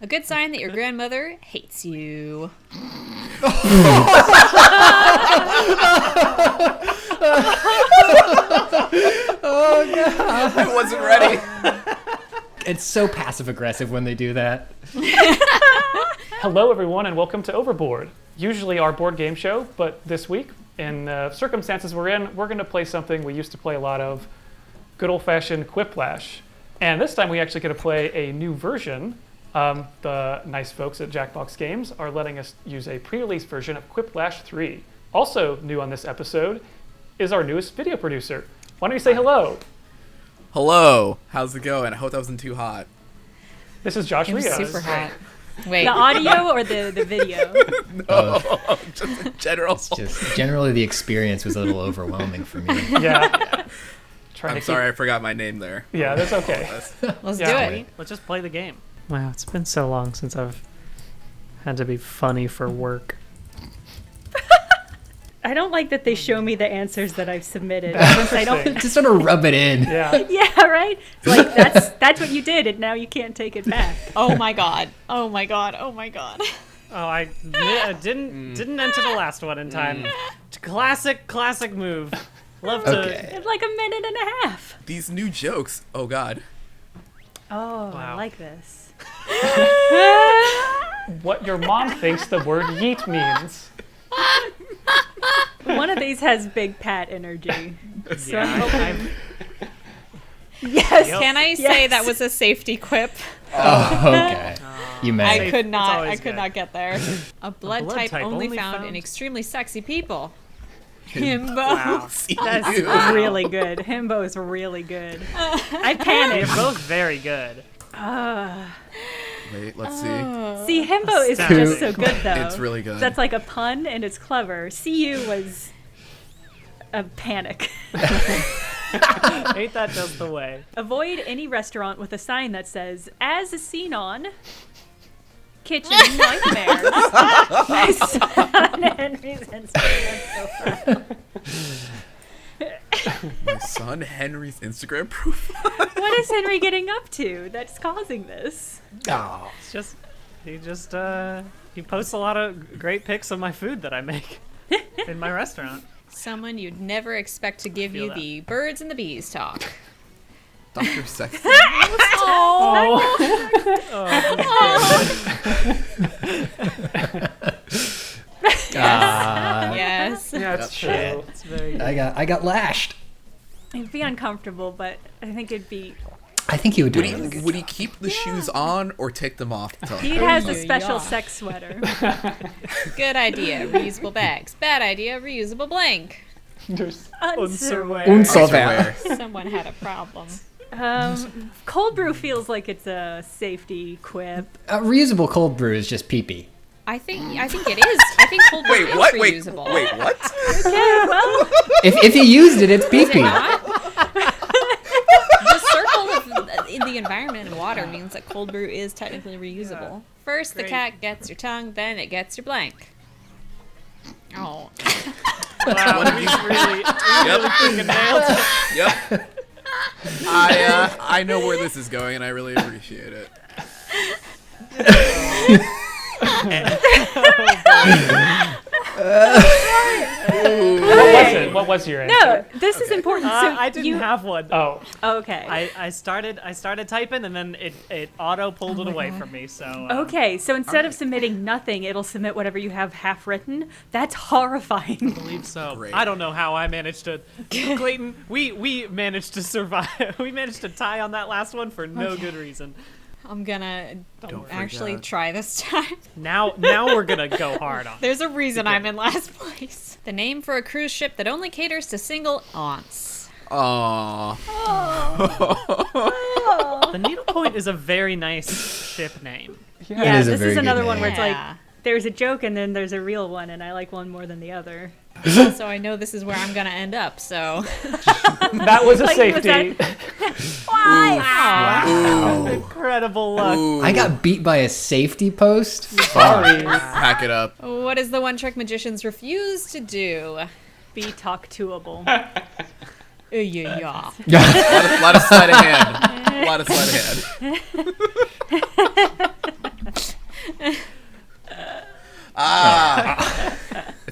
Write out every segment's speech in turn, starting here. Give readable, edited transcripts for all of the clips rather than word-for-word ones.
A good sign that your grandmother hates you. Oh no! I wasn't ready. It's so passive aggressive when they do that. Hello, everyone, and welcome to Overboard. Usually our board game show, but this week, in the circumstances we're in, we're going to play something we used to play a lot of, good old-fashioned Quiplash. And this time we actually get to play a new version. The nice folks at Jackbox Games are letting us use a pre-release version of Quiplash 3. Also new on this episode is our newest video producer. Why don't you say hello? Hello. How's it going? I hope that wasn't too hot. This is Josh It was Rios. super hot. Wait. The audio or the video? No, just in general. Just generally the experience was a little overwhelming for me. Yeah. I'm sorry, I forgot my name there. Yeah, that's okay. Let's Yeah. do it. Let's just play the game. Wow, it's been so long since I've had to be funny for work. I don't like that they show me the answers that I've submitted. That's Since I don't. interesting. Just sort of rub it in. Yeah. Yeah, right. It's like that's what you did, and now you can't take it back. Oh my god. Oh my god. Oh my god. Oh, I didn't enter the last one in time. Classic move. Love to. Okay. It's like a minute and a half. These new jokes. Oh God. Oh, I Wow. like this. What your mom thinks the word yeet means. One of these has Big Pat energy. So I'm hoping. I'm- Yes. Yep. Can I say that was a safety quip? Oh, okay. You I may. could not. always I could good. not get there. A blood type only found in extremely sexy people. Himbo. Wow. That's You. really good. Himbo is really good. I You're panicked. both very good. Wait, let's see. See, Himbo is Astounding. just so good, though. It's really good. That's like a pun, and it's clever. See you was a panic. Ain't that just the way? Avoid any restaurant with a sign that says, as seen on Kitchen Nightmares. My son Henry's Instagram profile. My son Henry's Instagram profile. What is Henry getting up to that's causing this? Oh. It's just he posts a lot of great pics of my food that I make in my restaurant. Someone you'd never expect to give Feel you that. the birds and the bees talk. Dr. Sex. Yes. Yeah, it's true. It's very good. I got lashed. It'd be uncomfortable, but I think it'd be. I think he would do Would it. he keep the shoes on or take them off? To tell He her? has a yeah. special sex sweater. Good idea. Reusable bags. Bad idea. Reusable blank. There's- Underwear. Unsolved. Someone had a problem. Cold brew feels like it's a safety quip. Reusable cold brew is just pee-pee. I think it is. I think cold brew Wait, is what? reusable. Wait, what? Yeah, well, If you used it, it's Is it pee-pee. not? The circle of in the environment and water means that cold brew is technically reusable. First, the Great. cat gets your tongue, then it gets your blank. Oh. Wow, we really freaking nailed it. Yep. I know where this is going, and I really appreciate it. What was your answer? no, this is important. So I didn't have one. Oh, Okay. I started typing and then it auto pulled it away from me. So Okay, so instead of submitting nothing, it'll submit whatever you have half written. That's horrifying. I believe so. Great. I don't know how I managed to. Clayton, we managed to survive. We managed to tie on that last one for no good reason. I'm gonna Don't actually forget. try this time. Now we're gonna go hard on. There's a reason I'm in last place. The name for a cruise ship that only caters to single aunts. Aww. The Needlepoint is a very nice ship name. Yeah, is a this very is good another one name. where it's like Yeah. there's a joke and then there's a real one, and I like one more than the other. So I know this is where I'm gonna end up, so. that was a Like, was safety. Ooh. Incredible luck. Ooh. I got beat by a safety post. Sorry. Pack it up. What is the one trick magicians refuse to do? Be talk toable. Yeah. Lot of sleight of hand. A lot of sleight of hand.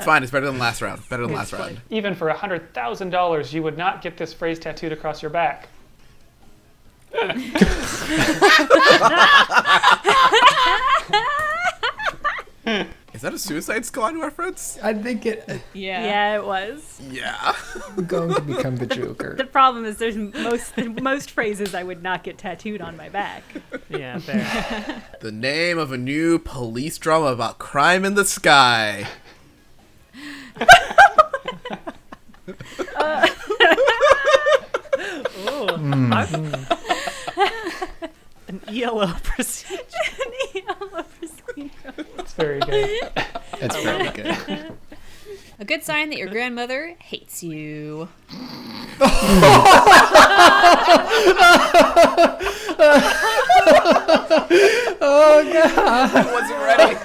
It's fine. It's better than last round. Better than last Good round. Even for $100,000, you would not get this phrase tattooed across your back. Is that a Suicide Squad reference? I think Yeah, it was. Yeah. I'm going to become the Joker. The problem is there's most phrases I would not get tattooed on my back. Yeah, fair. The name of a new police drama about crime in the sky. An ELO procedure. It's very good. That's very good. A good sign that your grandmother hates you. I wasn't ready.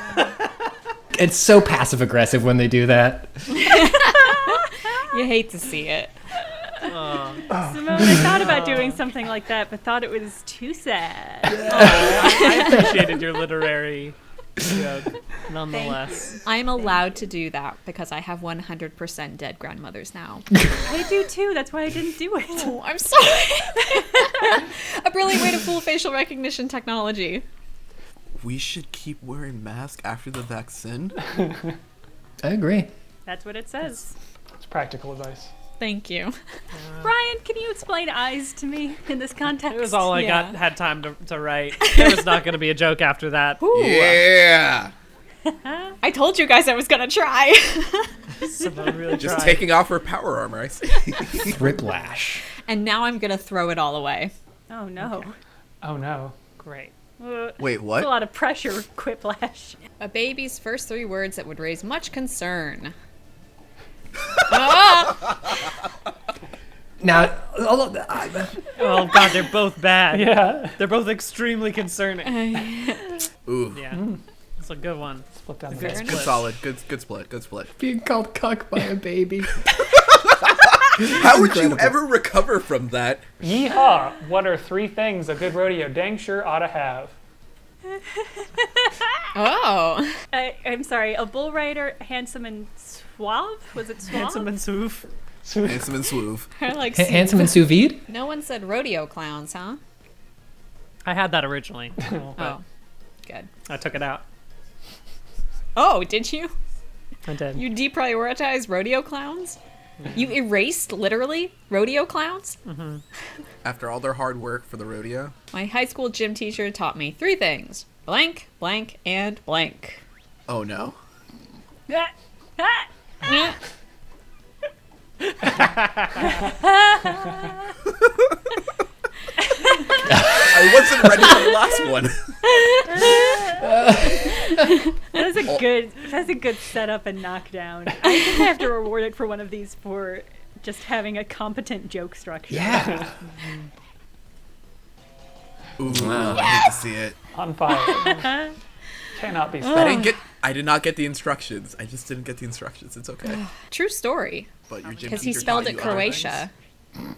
It's so passive aggressive when they do that. You hate to see it. Simone, I thought about doing something like that, but thought it was too sad. I appreciated your literary joke, nonetheless. I'm allowed to do that because I have 100% dead grandmothers now. I do too. That's why I didn't do it. Oh, I'm sorry. A brilliant way to fool facial recognition technology. We should keep wearing masks after the vaccine. I agree. That's what it says. It's practical advice. Thank you. Brian, can you explain eyes to me in this context? It was all I Yeah. had time to write. There was not going to be a joke after that. Yeah. I told you guys I was gonna try. Simone really Just tried. taking off her power armor, I see. Whiplash. And now I'm gonna throw it all away. Oh no. Oh no. Great. Wait, That's what? a lot of pressure, quiplash. A baby's first 3 words that would raise much concern. Now, Oh god, they're both bad. Yeah. They're both extremely concerning. Ooh. Yeah. It's a good one. Split down the Good middle. Good solid. Good split. Good split. being called cuck by a baby. How would you Incredible. ever recover from that? Yeehaw! What are 3 things a good rodeo dang sure ought to have? Oh. I'm sorry, a bull rider, handsome and suave? Was it suave? Handsome and Swoof. Handsome and swoove. I like Handsome and sous vide? No one said rodeo clowns, huh? I had that originally. Oh. Good. I took it out. Oh, did you? I did. You deprioritized rodeo clowns? You erased, literally, rodeo clowns? After all their hard work for the rodeo. My high school gym teacher taught me 3 things. Blank, blank, and blank. Oh no. Ah, ah. I wasn't ready for the last one. That's a good setup and knockdown. I think I have to reward it for one of these for just having a competent joke structure. Yeah. Ooh, I hate to see it. On fire. Cannot be I stopped. did not get the instructions. I just didn't get the instructions. It's okay. True story. But your gym Because he teacher spelled taught it you other Croatia.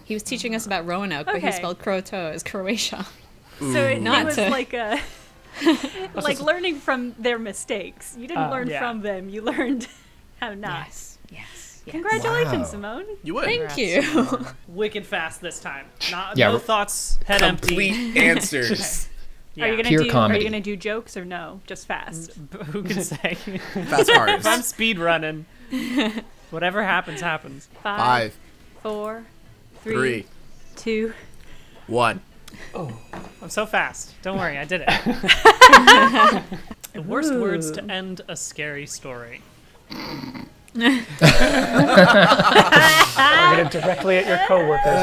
He was teaching us about Roanoke, but he Okay. spelled Croto as Croatia. things. So it Not was to- like a like learning from their mistakes. You didn't learn Yeah. from them. You learned how not. Yes. Yes. Congratulations, Wow. Simone. You would. Thank you. Wicked fast this time. Not, Yeah, no we're- thoughts, head Complete empty. answers. Yeah. Are you gonna Pure do? comedy. Are you gonna do jokes or no? Just fast. Who can say? Fast cars. If I'm speed running, whatever happens, happens. 5, 4, 3, 2. 1. I'm so fast. Don't worry, I did it. The worst words to end a scary story. Targeted directly at your coworkers.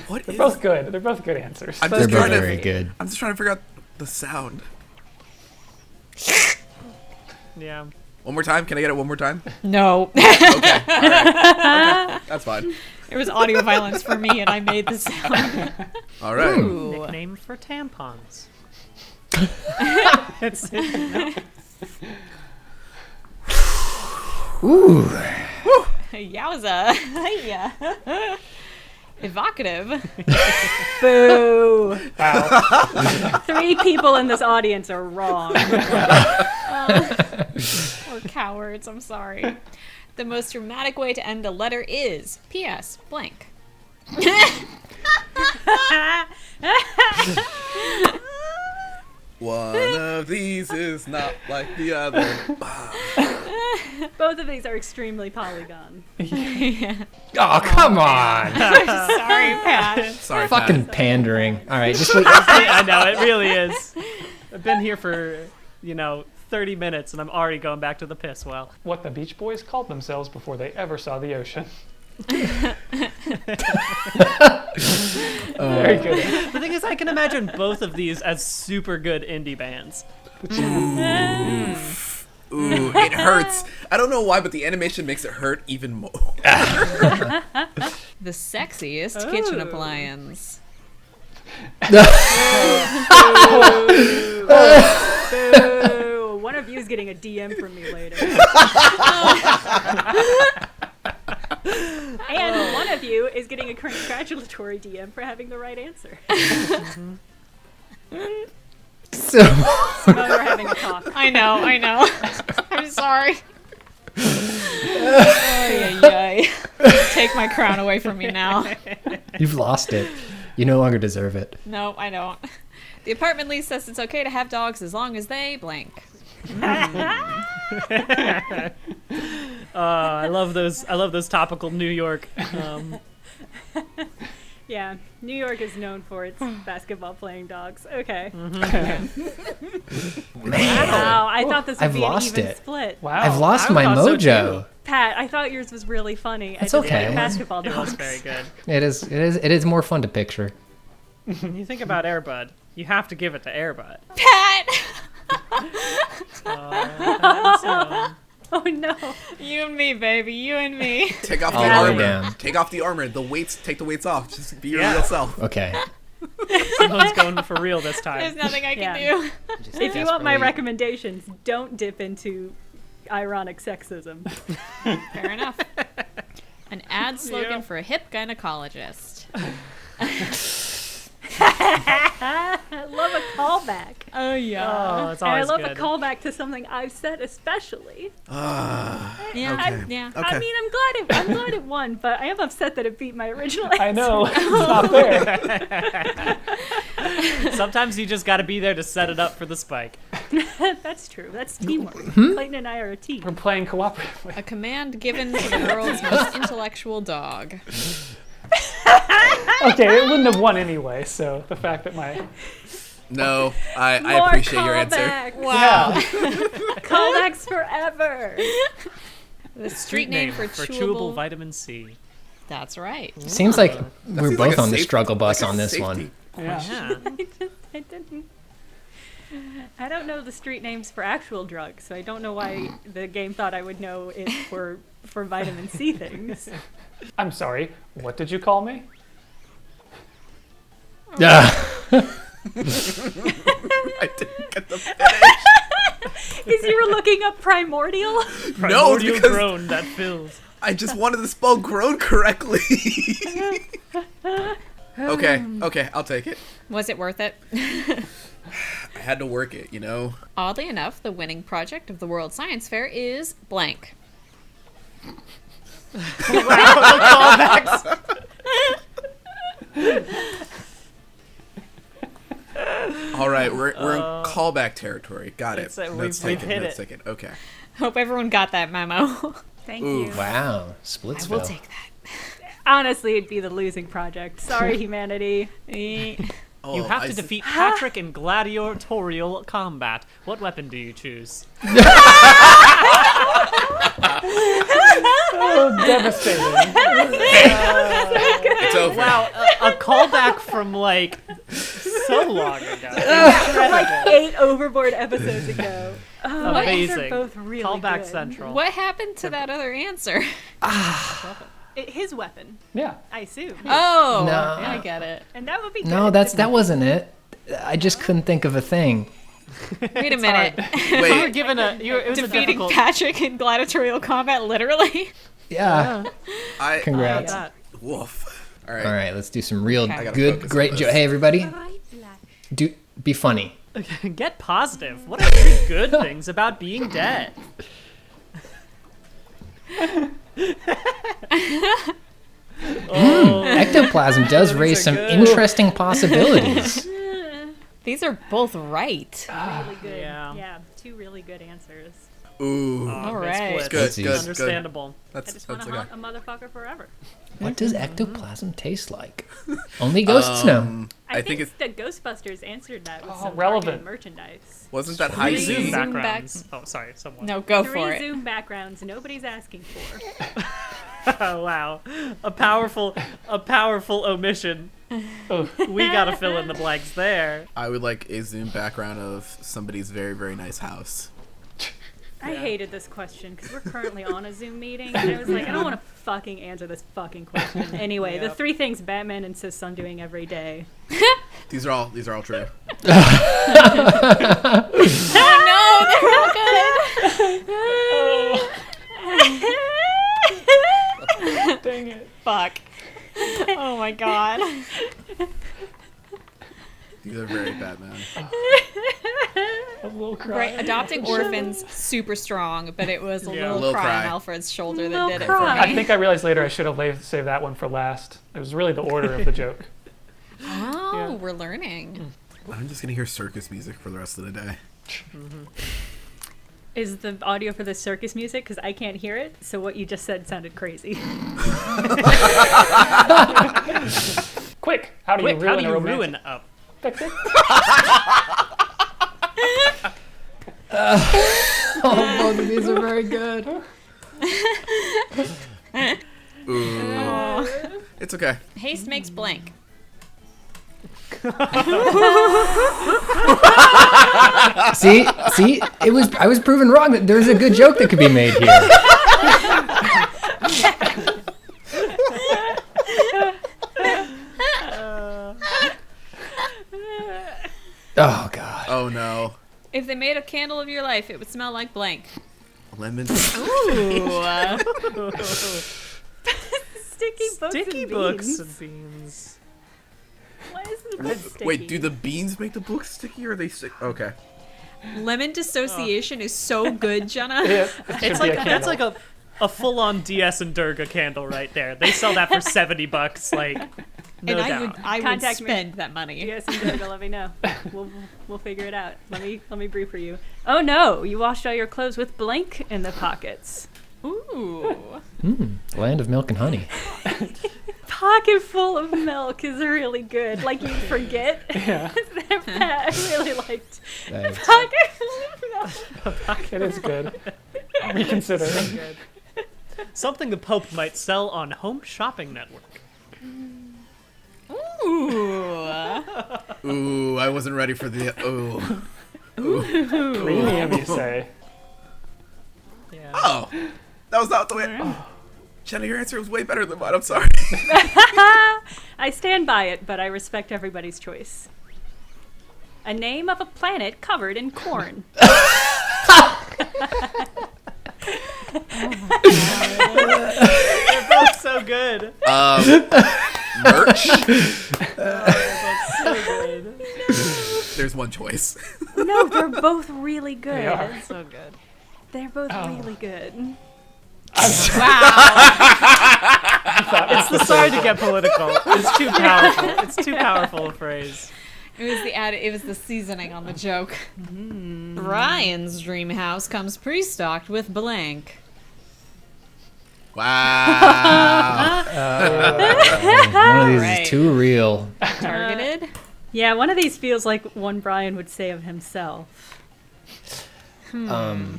What is? Both good. They're both good answers. I'm They're just both trying very to. good. I'm just trying to figure out the sound. Yeah. One more time. Can I get it one more time? No. Okay. All right. Okay. That's fine. It was audio violence for me, and I made the sound. All right. Ooh. Nickname for tampons. It's Ooh. Yowza. Yeah. Evocative. Boo! Wow. 3 people in this audience are wrong. Or cowards, I'm sorry. The most dramatic way to end a letter is P.S. blank. One of these is not like the other. Both of these are extremely Polygon. Oh, come on. Sorry, Pat. Sorry, Fucking Pat. pandering. All right, just wait. I know, it really is. I've been here for, 30 minutes and I'm already going back to the piss well. What the Beach Boys called themselves before they ever saw the ocean. Very good. The thing is, I can imagine both of these as super good indie bands. Ooh, it hurts. I don't know why, but the animation makes it hurt even more. The sexiest kitchen appliance. Boo! One of you is getting a DM from me later. And one of you is getting a congratulatory DM for having the right answer. So, Simone, we're having a talk. I know. I'm sorry. Ay. Take my crown away from me now. you've lost it. You no longer deserve it. No, I don't. The apartment lease says it's okay to have dogs as long as they blank. I love those topical New York. Yeah, New York is known for its basketball playing dogs. Okay. Man, Wow, I thought this would I've be an lost even it. split. Wow. I've lost I my thought so mojo. Pat, I thought yours was really funny. It's I just okay. like basketball It was dogs. very good. It is more fun to picture. You think about Airbud, you have to give it to Airbud. Pat! Oh no. You and me, baby. You and me. Take off the All the way armor. down. Take off the armor. The weights. Take the weights off. Just be your Yeah. real self. Okay. Someone's going for real this There's time. nothing I can Yeah. do. If you want my recommendations, don't dip into ironic sexism. Fair enough. An ad slogan Yeah. for a hip gynecologist. I love a callback. Oh, yeah. Oh, it's And I always love good. a callback to something I've said especially. Yeah. Okay. Yeah. Okay. I mean, I'm glad it won, but I am upset that it beat my original answer. I know. It's not fair. Sometimes you just got to be there to set it up for the spike. That's true. That's teamwork. Clayton and I are a team. We're playing cooperatively. A command given to the world's most intellectual dog. Okay, it wouldn't have won anyway, so the fact that my... No, I More appreciate your answer. callbacks. Wow. Callbacks forever. The street name for chewable. vitamin C. That's right. Seems like we're Seems both like a on the safe- struggle bus like a on this safety. one. Yeah. Yeah. I didn't. I don't know the street names for actual drugs, so I don't know why the game thought I would know it for vitamin C things. I'm sorry, what did you call me? Yeah. I didn't get the finish. Because you were looking up primordial? No, it's Primordial because groan that fills. I just wanted to spell grown correctly. Okay, I'll take it. Was it worth it? I had to work it, you know? Oddly enough, the winning project of the World Science Fair is blank. All right, we're in callback territory. Got it. It's, we've Let's take hit Let's it. take it. Okay. Hope everyone got that memo. Thank Ooh. you. Wow. I will Splitsville. take that. Honestly, it'd be the losing project. Sorry, humanity. Oh, You have I to s- defeat Patrick in gladiatorial combat. What weapon do you choose? Oh, devastating. It's over. Wow, a callback from like so long ago. Like 8 Overboard episodes ago. Oh, Amazing. These are both really Callback good. central. What happened to that other answer? His weapon, Yeah. I assume. Oh, No. I get it. And that would be No, good. that wasn't it. I just couldn't think of a thing. Wait a minute. You were Wait, given it was a Defeating difficult. Patrick in gladiatorial combat, literally? Yeah. I Congrats. that. woof. All right. All right, let's do some real Okay. I gotta good, focus great on joke. this. Hey, everybody, be funny. Get positive. What are the good things about being dead? Ectoplasm does raise are some good. interesting possibilities. These are both right. Really good. Yeah. Yeah, two really good answers. Ooh. All That's right. bliss. Good, That's good, easy. Understandable. I That's just want to okay. haunt a motherfucker forever. What does ectoplasm taste like? Only ghosts know. I think it's the Ghostbusters answered that with Oh, some relevant. targeted merchandise. wasn't that Three high Zoom Zoom? back- backgrounds. Oh, sorry, someone. No, go Three for it. Zoom backgrounds nobody's asking for. Oh, wow. A powerful omission. Oh, We gotta fill in the blanks there. I would like a Zoom background of somebody's very, very nice house. I hated this question because we're currently on a Zoom meeting, and I was like, I don't want to fucking answer this fucking question. Anyway, the Yep. 3 things Batman insists on doing every day. These are all true. dang it. Fuck. Oh my god. These are very Batman. A little cry. Right, adopting orphans, super strong, but it was a Yeah. little Little cry cry. on Alfred's shoulder that Little did it cry. for I me. think I realized later I should have saved that one for last. It was really the order of the joke. Oh, Yeah. we're learning. I'm just gonna hear circus music for the rest of the day. Is the audio for the circus music? Because I can't hear it, so what you just said sounded crazy. Quick, how do Quick, you ruin how do a you romantic? ruin a... Fix it. Oh, both of these are very good. Ooh. It's okay. Haste makes blank. See, I was proven wrong that there's a good joke that could be made here. Oh god. Oh no. If they made a candle of your life, it would smell like blank. Lemon. Ooh. Sticky books Sticky and books beans. and beans. Why is the book sticky? Wait, do the beans make the book sticky or are they stick? Okay. Lemon dissociation is so good, Jenna. Yeah, it should It's be like a that's candle. like a full-on DS and Durga candle right there. They sell that for $70, like no and I doubt. would Contact me. spend that money. Yes, and Durga, let me know. We'll figure it out. Let me brew for you. Oh no, you washed all your clothes with blank in the pockets. Ooh. Land of milk and honey. Pocket full of milk is really good. Like you forget. Yeah, I really liked Thanks. pocket full of milk. it is good. Reconsider. Something the Pope might sell on Home Shopping Network. Ooh. Ooh, I wasn't ready for the. Ooh. Premium, you say? Yeah. Oh, that was not the way. Oh. Jenna, your answer was way better than mine. I'm sorry. I stand by it, but I respect everybody's choice. A name of a planet covered in corn. They're both so good. Merch. So good. There's one choice. No, they're both really good. They are. So good. They're both really good. Wow. It's the sorry to get political. It's too powerful. It's too powerful a phrase. It was the seasoning on the joke. Ryan's dream house comes pre-stocked with blank. Wow. One of these Right. is too real. Targeted. Yeah, one of these feels like one Brian would say of himself. In a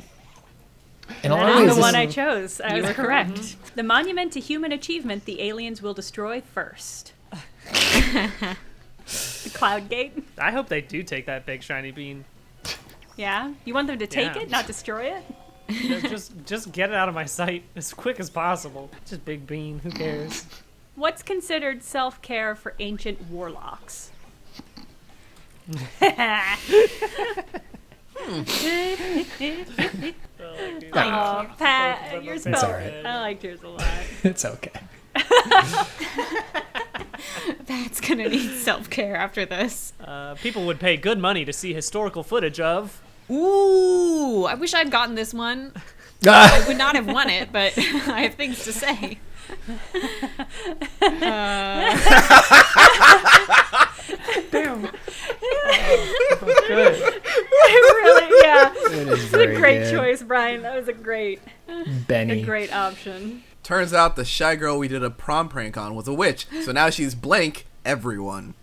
That lot of is ways, the one this- I chose. I You was were correct. The monument to human achievement the aliens will destroy first. The Cloud Gate. I hope they do take that big shiny bean. Yeah? You want them to take Yeah. it, not destroy it? Just get it out of my sight as quick as possible. Just big bean. Who cares? What's considered self-care for ancient warlocks? Oh, Pat, your It's spell. alright. I liked yours a lot. it's okay. gonna need self-care after this. People would pay good money to see historical footage of. Ooh, I wish I'd gotten this one. I would not have won it, but I have things to say. Damn. Good. Really, yeah. It is It's a very great good. choice, Brian. That was a great Benny. option. Turns out the shy girl we did a prom prank on was a witch, so now she's blank everyone.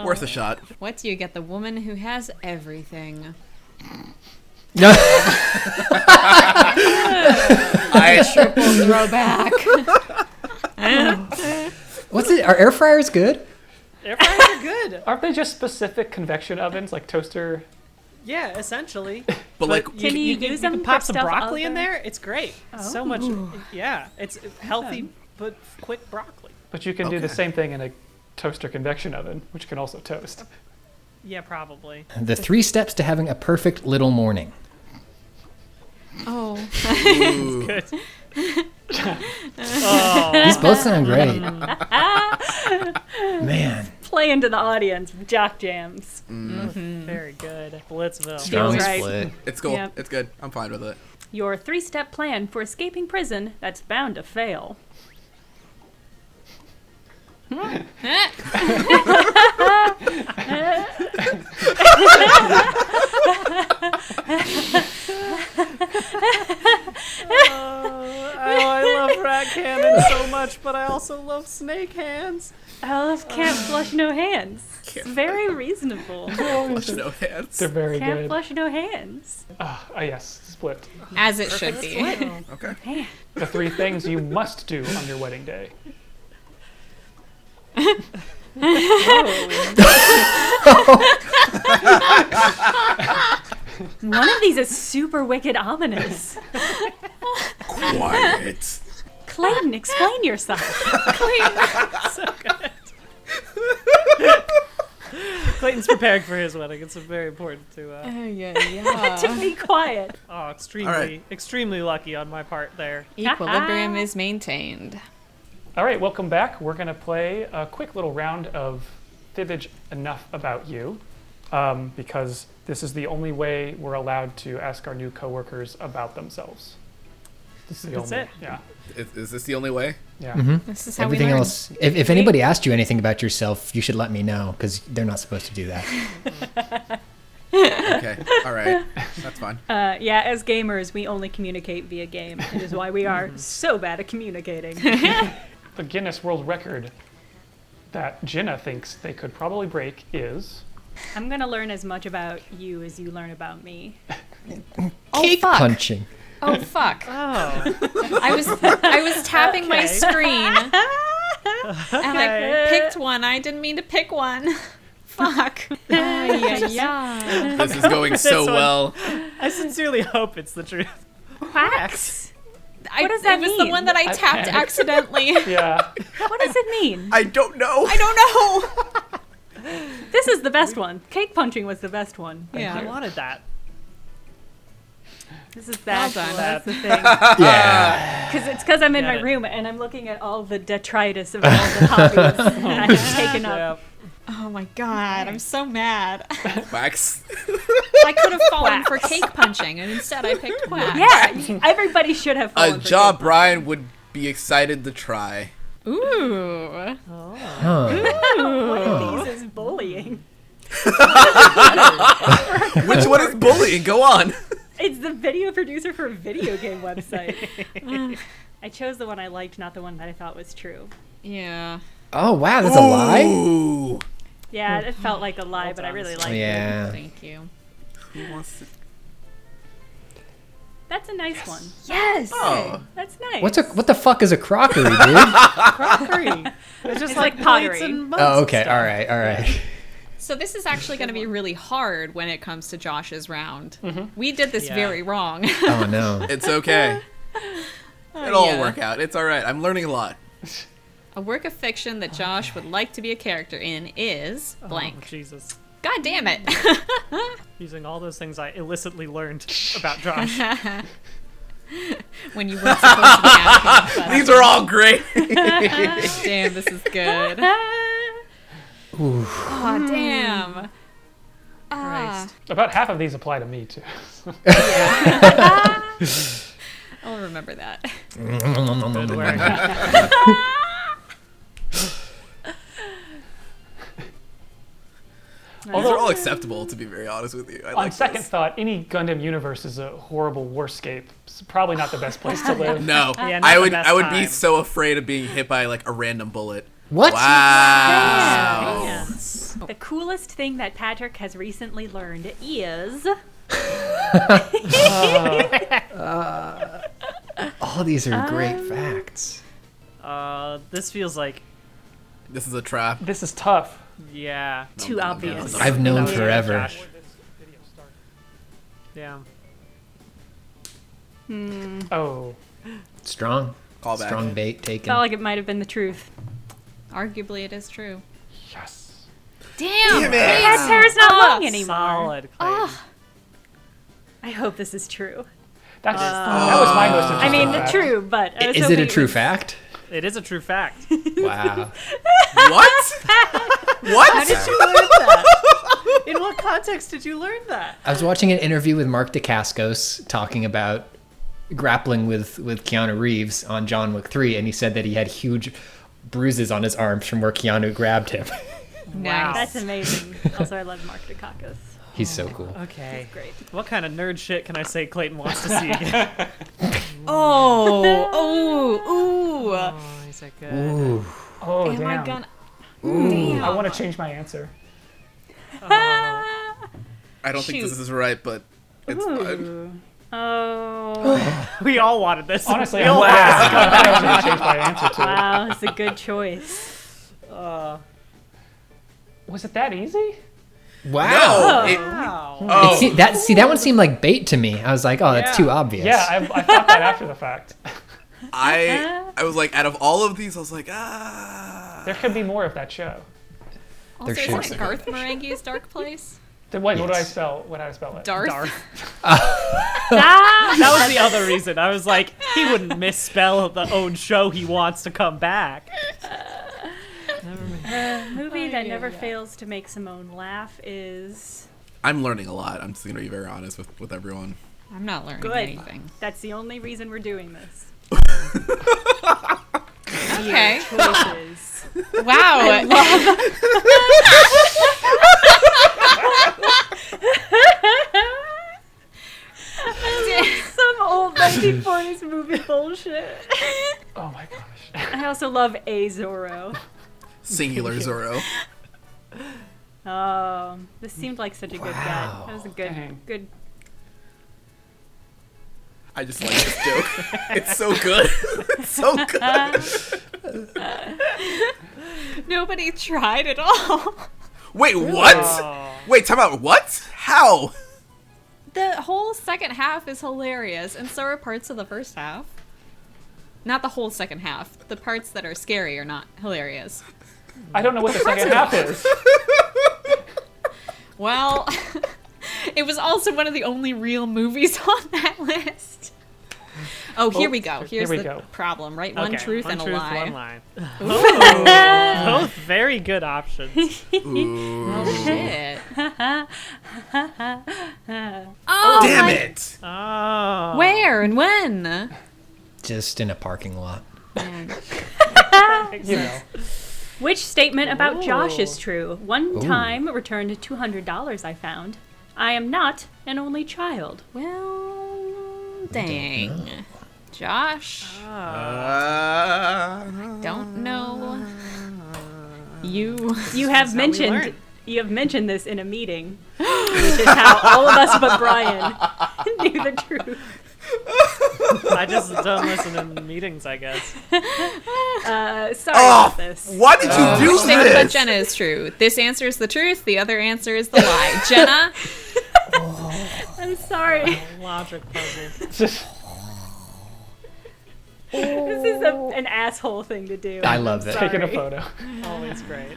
Worth a shot. What do you get the woman who has everything? Triple throwback. What's it? Are air fryers good? Air fryers are good. Aren't they just specific convection ovens, like toaster? Yeah, essentially. But like, Can you use them can for pop some stuff broccoli in other- there? It's great. So much. Yeah, it's healthy but quick broccoli. But you can do the Okay. same thing in a toaster convection oven, which can also toast. Yeah, probably. The 3 steps to having a perfect little morning. Oh. ooh, Good. These both sound great. Man. Play into the audience. Jock jams. Very good. Blitzville. Strong right. split. it's cool. Yep. It's good. I'm fine with it. Your 3-step plan for escaping prison that's bound to fail. I love rat cannon so much, but I also love snake hands. Elf can't flush no hands. It's very reasonable. Flush no hands. They're very Can't good. flush no hands. Yes, split. As it should be. Okay. The 3 things you must do on your wedding day. One of these is super wicked ominous. Quiet. Clayton, explain yourself. Clayton's preparing for his wedding. It's very important to. To be quiet. Oh, extremely, All right. extremely lucky on my part there. Equilibrium is maintained. All right, welcome back. We're going to play a quick little round of Fibbage Enough About You, because this is the only way we're allowed to ask our new coworkers about themselves. This is the That's only, it. Yeah, Is this the only way? yeah. This is how Everything we learn. else. If anybody asked you anything about yourself, you should let me know because they're not supposed to do that. Okay. All right. That's fine. Yeah, as gamers, we only communicate via game. It is why we are so bad at communicating. The Guinness World Record that Jenna thinks they could probably break is... I'm going to learn as much about you as you learn about me. Cake fuck. punching. Oh fuck! Oh, I was tapping my Okay. screen and I Okay. picked one. I didn't mean to pick one. Fuck. Yeah. This is going so This one. well. I sincerely hope it's the truth. Quacks? What does that It was the mean? one that I tapped panicked. accidentally. Yeah. What does it mean? I don't know. I don't know. This is the best one. Cake punching was the best one. I Yeah. wanted that. This is Well that. done. That's the thing. Yeah. Because I'm in Get my it. room and I'm looking at all the detritus of all the hobbies that I have taken up. Oh my god, I'm so mad. Wax. I could have fallen for cake punching, and instead I picked quack. Yeah, everybody should have A fallen for job cake Brian would be excited to try. Ooh. Huh. punching. One of these is bullying. Which one is bullying? Go on. It's the video producer for a video game website. I chose the one I liked, not the one that I thought was true. Yeah. Oh wow, that's a lie. Ooh. Yeah, it felt like a lie, but I really liked it. Yeah. Thank you. Who wants to? That's a nice one. Yes. Oh. That's nice. What the fuck is a crockery, dude? Crockery. It's just It's like pottery. plates and mugs Oh, and okay. stuff. All right. So this is actually going to be really hard when it comes to Josh's round. We did this Yeah. very wrong. Oh no. It's okay. It'll all yeah. work out. It's all right. I'm learning a lot. A work of fiction that Josh would like to be a character in is Oh, blank. Jesus. God damn it. Using all those things I illicitly learned about Josh. When you weren't supposed to be asking questions. These are all great. Damn, this is good. Oh, damn. Christ. About half of these apply to me too. I'll remember that. Good work. These are all acceptable, to be very honest with you. I On like second this. thought, any Gundam universe is a horrible warscape. It's probably not the best place to live. No, Yeah, not I the would. best I would be time. so afraid of being hit by like a random bullet. What? Wow. Yeah. The coolest thing that Patrick has recently learned is All these are great facts. This feels like, This is a trap. This is tough. yeah. too obvious. I've known That was forever. Josh. Yeah. Oh, Strong. Call back. Strong bait taken. Felt like it might have been the truth. Arguably, it is true. yes. Damn! That hair's not long anymore. Solid, Clayton. I hope this is true. That was my most I interesting mean, fact. true, but I was Is hoping it a true was- fact? It is a true fact. Wow. What? What? How did you learn that? In what context did you learn that? I was watching an interview with Mark Dacascos talking about grappling with Keanu Reeves on John Wick 3, and he said that he had huge bruises on his arms from where Keanu grabbed him. Nice. That's amazing. Also, I love Mark Dacascos. He's so cool. Okay. Great. What kind of nerd shit can I say Clayton wants to see again? Oh, Is that good? Ooh. Oh, Am damn. I gonna? Damn. I want to change my answer. I don't think Shoot. this is right, but it's fine. Ooh. Oh, We all wanted this. Honestly, we I'm all glad I was going to change my answer to. wow, it's a good choice. Was it that easy? Wow. No. It, Wow. oh. That one seemed like bait to me. I was like, oh, that's Yeah. too obvious. Yeah, I thought that after the fact. I was like, out of all of these, I was like, ah. There could be more of that show. Also, There isn't should it be. Garth Marenghi's Dark Place? Wait, what did I Yes. spell? What did I spell it? Darth? Darth. Ah, That was the other reason. I was like, he wouldn't misspell the own show he wants to come back. movie that never fails to make Simone laugh is I'm learning a lot. I'm just gonna be very honest with everyone. I'm not learning good. anything. That's the only reason we're doing this. Okay. Choices. Wow. Some old 1940s movie bullshit. Oh my gosh. I also love A Zorro. Singular Zorro. Oh, this seemed like such a good guy. That was a Dang. good. I just like this joke. It's so good. It's so good. Nobody tried at all. Wait, what? Oh. Wait, time out. What? How? The whole second half is hilarious, and so are parts of the first half. Not the whole second half. The parts that are scary are not hilarious. I don't know what the second half is. Well, it was also one of the only real movies on that list. Oh, here we go. Here's we the go. problem, right? One Okay, truth one and a truth, lie. one lie. Oh, both very good options. Ooh. Oh, shit. Damn it. Oh. Where and when? Just in a parking lot. You know. Which statement about Josh is Ooh. true? One time returned $200 I found. I am not an only child. Well, dang. Josh, don't know. You You have how we mentioned learn. you have mentioned this in a meeting, which is how all of us but Brian knew the truth. I just don't listen in meetings, I guess. Sorry about this. Why did you do statement about this? Jenna is true. This answer is the truth. The other answer is the lie. Jenna, I'm sorry. Logic puzzle. This is an asshole thing to do. I love that. Sorry. Taking a photo. Always great.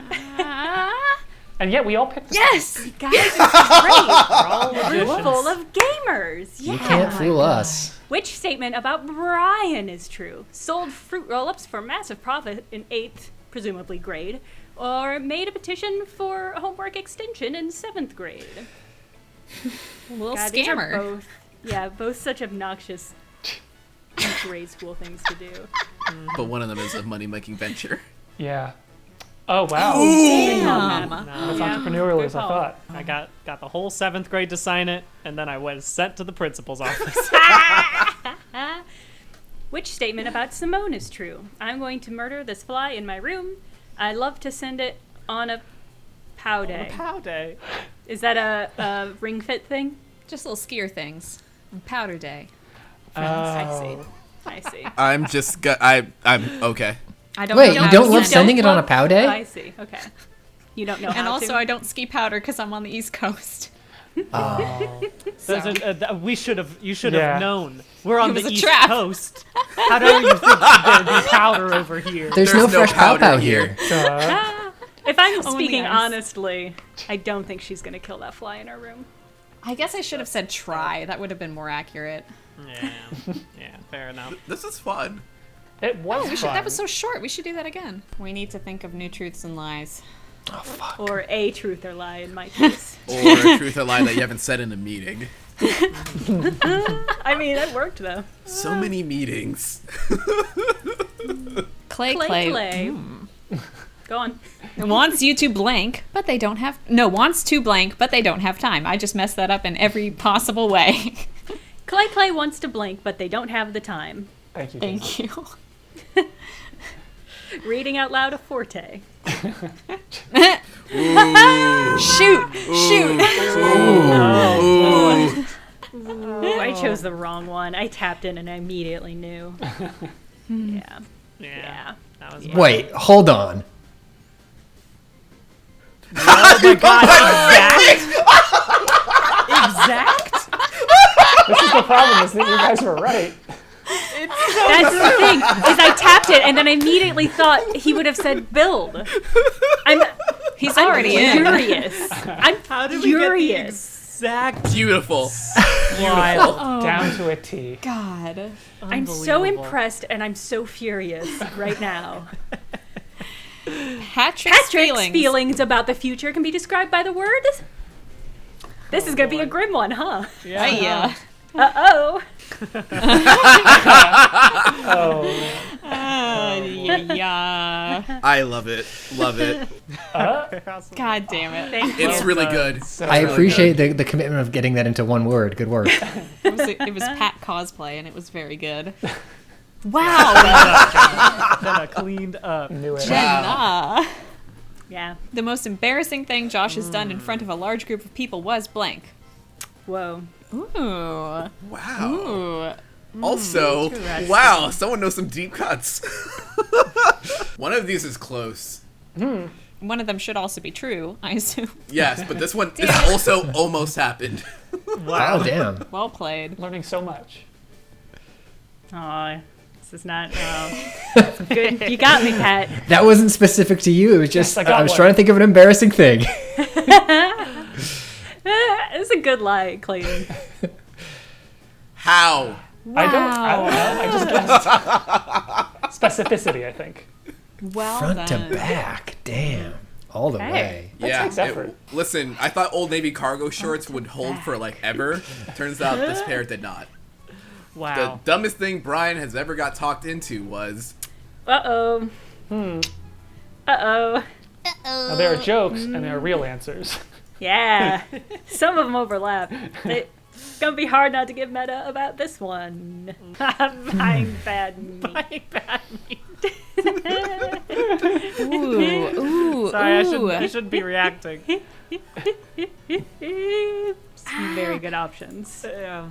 And yet we all picked the Yes, guys, this is great. We're all We're magicians. full of gamers. Yeah. You can't fool us. Which statement about Brian is true? Sold fruit roll-ups for massive profit in 8th, presumably grade, or made a petition for homework extension in 7th grade? A little God, these are scammer. both such obnoxious grade school things to do. But one of them is a money-making venture. Yeah. Oh wow. Damn. That's Yeah. entrepreneurial as I Good call. thought. I got the whole 7th grade to sign it, and then I was sent to the principal's office. Which statement about Simone is true? I'm going to murder this fly in my room. I love to send it on a pow day. Pow day. Is that a ring fit thing? Just little skier things. On powder day. Oh. I see. I'm okay. I don't Wait, know you how don't to love ski. sending it on a pow Oh, day? I see. Okay. You don't know how And also, to. I don't ski powder because I'm on the East Coast. Oh. You should Yeah. have known. We're on It was the a East trap. Coast. How do you think there'd be powder over here? There's no fresh pow pow here. If I'm Only speaking ice. honestly, I don't think she's gonna kill that fly in our room. I guess I should have said try. That would have been more accurate. Yeah, fair enough. This is fun. It was fun. That was so short. We should do that again. We need to think of new truths and lies. Oh, fuck. Or a truth or lie in my case. Or a truth or lie that you haven't said in a meeting. I mean, that worked though. So many meetings. Clay. Clay. Go on. Wants you to blank, but they don't have. No, wants to blank, but they don't have time. I just messed that up in every possible way. Clay wants to blank, but they don't have the time. Thank you. Thank you. Reading out loud a forte. Shoot! Ooh, I chose the wrong one. I tapped in and I immediately knew. Yeah. Yeah. That was Wait, hold on. Oh my god, exact? This is the problem, is that you guys were right. That's the thing, is I tapped it and then I immediately thought he would have said build. He's already in. Furious. I'm How did we get the furious. exact Beautiful. wild? Down to a T. God. I'm so impressed and I'm so furious right now. Patrick's Patrick's feelings about the future can be described by the word. This is gonna be a grim one, huh? Yeah. Uh-oh. Oh. Yeah. I love it. Love it. God damn it. Thank you. It's really good. I appreciate the commitment of getting that into one word. Good work. It was Pat cosplay, and it was very good. Wow. Jenna cleaned up. Knew it. Jenna. Yeah. The most embarrassing thing Josh has done in front of a large group of people was blank. Whoa. Ooh. Wow. Ooh. Also, Interesting. wow, someone knows some deep cuts. One of these is close. One of them should also be true, I assume. Yes, but this one is also almost happened. Oh, damn. Well played. Learning so much. Aw, this is not. Oh. Good. You got me, Pat. That wasn't specific to you. It was just, Yes, I got I was one. trying to think of an embarrassing thing. It's a good lie, Clayton. How? I don't know. I just guessed. Specificity, I think. Well Front done. to back. Damn. All the Hey. way. Yeah. takes effort. Listen, I thought Old Navy cargo shorts would hold for like ever. Turns out this pair did not. The Wow. dumbest thing Brian has ever got talked into was Uh-oh. Uh-oh. Now, there are jokes and there are real answers. Yeah. Some of them overlap. It's gonna be hard not to get meta about this one. Buying bad meat. Ooh. Sorry, I Ooh. shouldn't be reacting. Some very good options. Yeah.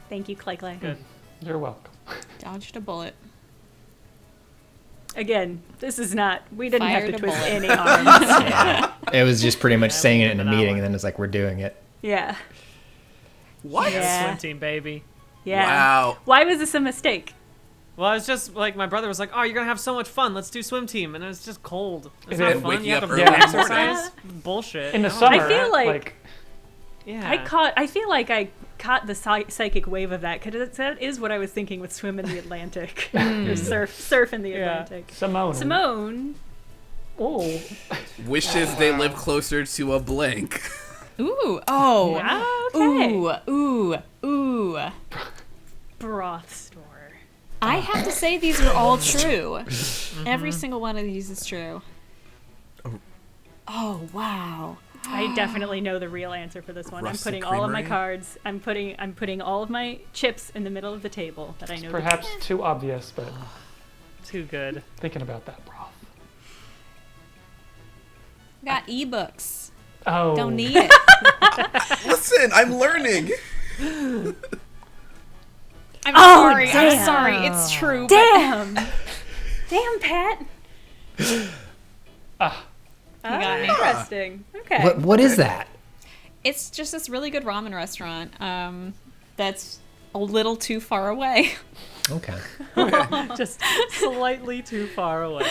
Thank you, Clay Clay. Good. You're welcome. Dodged a bullet. Again, this is not. We didn't Fired have a to twist bullet. any arms. It was just pretty much saying it in a that meeting, one. and then it's like, we're doing it. Yeah. what? Yeah. Swim team, baby. Yeah. Wow. Why was this a mistake? Well, it's just like my brother was like, "Oh, you're gonna have so much fun. Let's do swim team," and it's just cold. It's Is not it fun. waking You have up to early in the exercise. Bullshit. In the I don't summer, know. I feel like- Yeah. I feel like I caught the psychic wave of that because that is what I was thinking with swim in the Atlantic, or surf in the Yeah. Atlantic. Simone. Oh, Wishes they lived closer to a blank. Ooh. Oh. okay. Ooh. Broth store. I have to say these are all true. Every single one of these is true. Oh wow. I definitely know the real answer for this one. Rustic I'm putting all of my Creamery? cards. I'm putting all of my chips in the middle of the table that I know. Perhaps too obvious, but Too good. thinking about that broth. Got ebooks. Oh. Don't need it. Listen, I'm learning. I'm Oh, sorry. I'm damn. sorry. It's true. Damn. Damn, Pat. Ah, You got me. Interesting. Okay. What is that? It's just this really good ramen restaurant that's a little too far away. Okay. Just slightly too far away.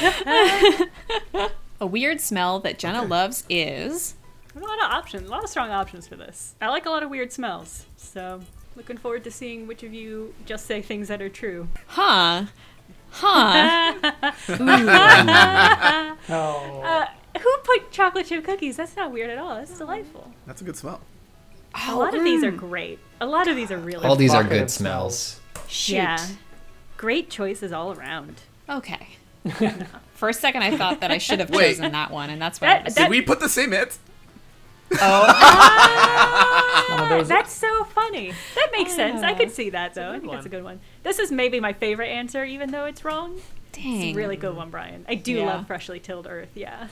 A weird smell that Jenna loves is... A lot of options. A lot of strong options for this. I like a lot of weird smells. So, looking forward to seeing which of you just say things that are true. Huh. no. Who put chocolate chip cookies? That's not weird at all. That's delightful. That's a good smell. A lot of these are great. A lot of these are really All these are Evocative good smells. Shoot. Yeah. Great choices all around. Okay. For a second, I thought that I should have Wait. chosen that one, and that's why I was... Did we put the same hit? One of those- That's so funny. That makes sense. I could see that, though. I good think that's a one. good one. This is maybe my favorite answer, even though it's wrong. Dang. It's a really good one, Brian. I do Yeah. love freshly tilled earth, yeah.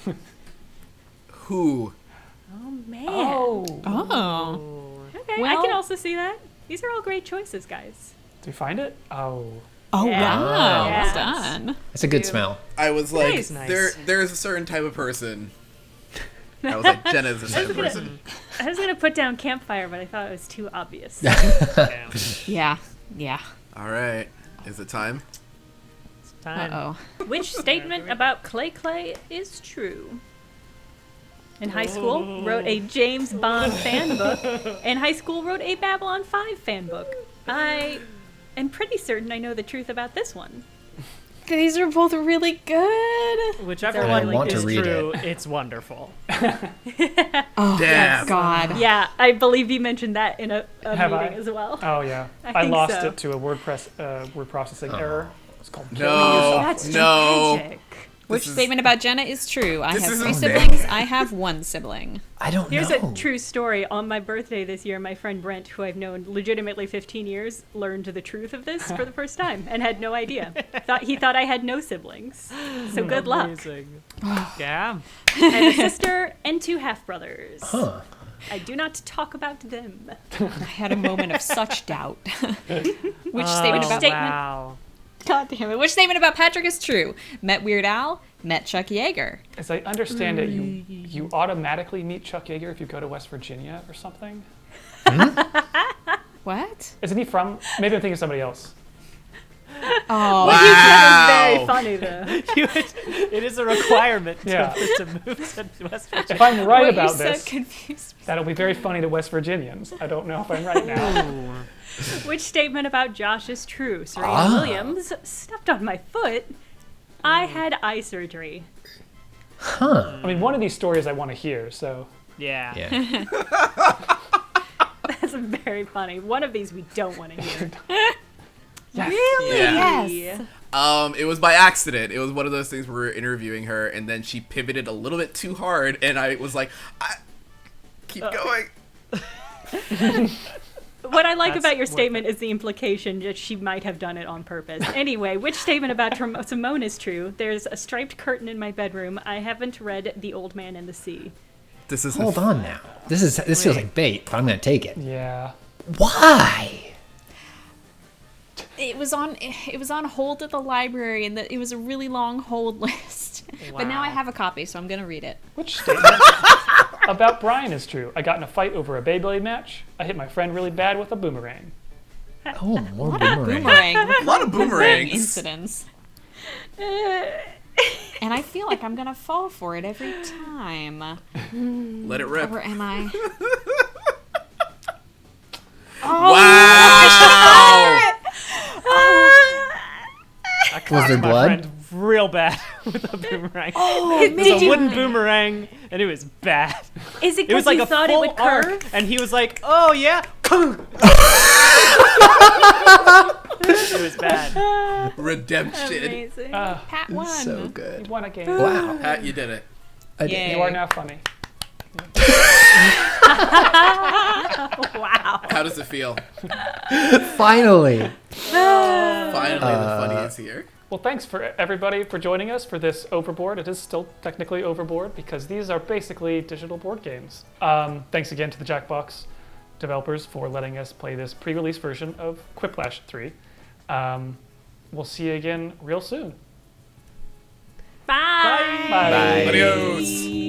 Who? Oh, man. Oh. Oh. Okay, I Well- can also see that. These are all great choices, guys. Did you find it? Oh. Oh, Yeah. wow. Yeah. Well done. That's a good smell. I was like, Nice. there's a certain type of person. I was like, Jenna's a type of person. I was going to put down campfire, but I thought it was too obvious. Damn. Yeah. All right. Is it time? Time. Uh-oh. Which statement about Clay Clay is true? In high school, wrote a James Bond fan book. In high school, wrote a Babylon 5 fan book. I am pretty certain I know the truth about this one. These are both really good. Whichever And I one want to is read true, it. it's wonderful. Oh, Damn. God. Yeah, I believe you mentioned that in a Have meeting I? as well. Oh yeah. I I think lost so. it to a word processing error. It's called No. That's No. tragic. Which This is- statement about Jenna is true? I This have isn't 3 fair. siblings. I have 1 sibling. I don't Here's know. a true story. On my birthday this year, my friend Brent, who I've known legitimately 15 years, learned the truth of this for the first time and had no idea. He thought I had no siblings. So good luck. Amazing. Yeah. I have a sister and 2 half-brothers. Huh. I do not talk about them. I had a moment of such doubt. Which statement about... Statement. Wow. God damn it. Which statement about Patrick is true? Met Weird Al, met Chuck Yeager. As I understand it, you automatically meet Chuck Yeager if you go to West Virginia or something. What? Isn't he from? Maybe I'm thinking of somebody else. Oh, That is Wow. very funny, though. It is a requirement Yeah. to move to West Virginia. If I'm right what about you said this, confused me. that'll be very funny to West Virginians. I don't know if I'm right now. Which statement about Josh is true? Serena Williams stepped on my foot. I had eye surgery. Huh. I mean, one of these stories I want to hear. So Yeah. Yeah. That's very funny. One of these we don't want to hear. yes. Yeah. Yes. It was by accident. It was one of those things where we were interviewing her, and then she pivoted a little bit too hard, and I was like, keep going. What I like That's about your worth statement is the implication that she might have done it on purpose. Anyway, which statement about Simone is true? There's a striped curtain in my bedroom. I haven't read The Old Man and the Sea. This is Hold on now. This feels like bait, but I'm gonna take it. Yeah. Why? It was on hold at the library, and it was a really long hold list. But now I Wow. have a copy, so I'm gonna read it. Which statement about Brian is true? I got in a fight over a Beyblade match. I hit my friend really bad with a boomerang. Oh, more boomerang. Boomerang. A lot of boomerangs. Incidents. And I feel like I'm gonna fall for it every time. Let it rip. Or am I? Wow. I Was there caught my blood? friend real bad with a boomerang. Oh, It was a wooden boomerang, and it was bad. Is it It was because like you a thought it full would curve? arc, and he was like, "Oh yeah." It was bad. Redemption. Amazing. Pat won. So You good. won a game. Wow. Pat, you did it. Yay. You are now funny. Wow. How does it feel? Finally. Finally, the funny is here. Well, thanks for everybody for joining us for this Overboard. It is still technically Overboard because these are basically digital board games. Thanks again to the Jackbox developers for letting us play this pre-release version of Quiplash 3. We'll see you again real soon. Bye. Bye. Adios.